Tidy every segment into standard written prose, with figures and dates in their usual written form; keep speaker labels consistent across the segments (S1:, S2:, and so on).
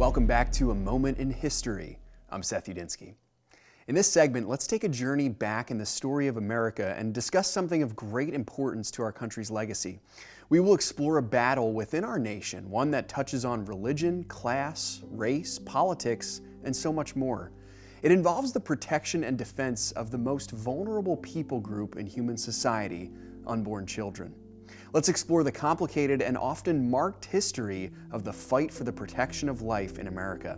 S1: welcome back to A Moment in History. I'm Seth Udinsky. In this segment, let's take a journey back in the story of America and discuss something of great importance to our country's legacy. We will explore a battle within our nation, one that touches on religion, class, race, politics, and so much more. It involves the protection and defense of the most vulnerable people group in human society, unborn children. Let's explore the complicated and often marked history of the fight for the protection of life in America.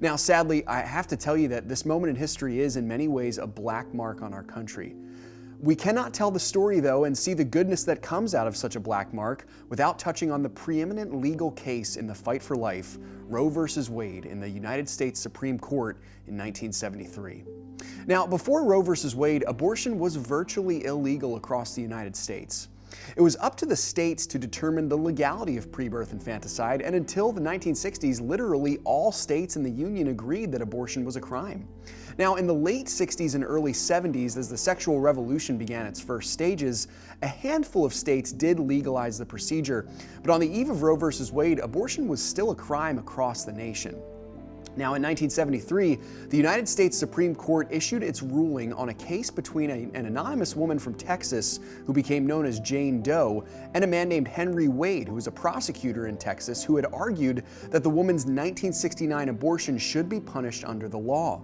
S1: Now, sadly, I have to tell you that this moment in history is in many ways a black mark on our country. We cannot tell the story, though, and see the goodness that comes out of such a black mark without touching on the preeminent legal case in the fight for life, Roe v. Wade, in the United States Supreme Court in 1973. Now, before Roe v. Wade, abortion was virtually illegal across the United States. It was up to the states to determine the legality of pre-birth infanticide, and until the 1960s, literally all states in the Union agreed that abortion was a crime. Now, in the late 60s and early 70s, as the sexual revolution began its first stages, a handful of states did legalize the procedure, but on the eve of Roe v. Wade, abortion was still a crime across the nation. Now, in 1973, the United States Supreme Court issued its ruling on a case between an anonymous woman from Texas who became known as Jane Doe and a man named Henry Wade, who was a prosecutor in Texas, who had argued that the woman's 1969 abortion should be punished under the law.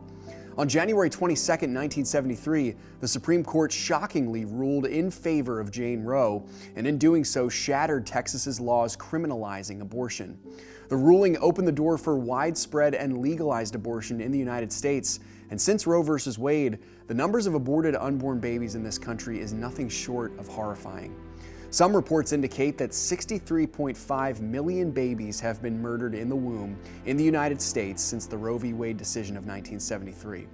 S1: On January 22, 1973, the Supreme Court shockingly ruled in favor of Jane Roe, and in doing so shattered Texas's laws criminalizing abortion. The ruling opened the door for widespread and legalized abortion in the United States, and since Roe v. Wade, the numbers of aborted unborn babies in this country is nothing short of horrifying. Some reports indicate that 63.5 million babies have been murdered in the womb in the United States since the Roe v. Wade decision of 1973.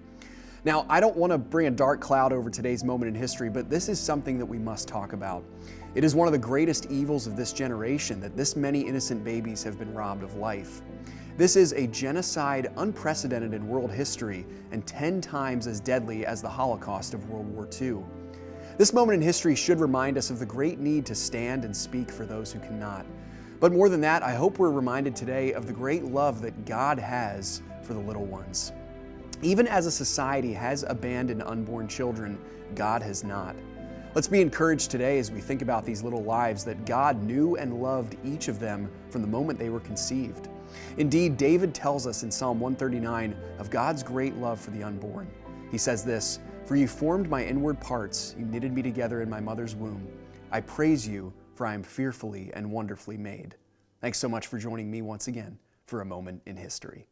S1: Now, I don't want to bring a dark cloud over today's moment in history, but this is something that we must talk about. It is one of the greatest evils of this generation that this many innocent babies have been robbed of life. This is a genocide unprecedented in world history and 10 times as deadly as the Holocaust of World War II. This moment in history should remind us of the great need to stand and speak for those who cannot. But more than that, I hope we're reminded today of the great love that God has for the little ones. Even as a society has abandoned unborn children, God has not. Let's be encouraged today as we think about these little lives that God knew and loved each of them from the moment they were conceived. Indeed, David tells us in Psalm 139 of God's great love for the unborn. He says this, "For you formed my inward parts, you knitted me together in my mother's womb. I praise you, for I am fearfully and wonderfully made." Thanks so much for joining me once again for A Moment in History.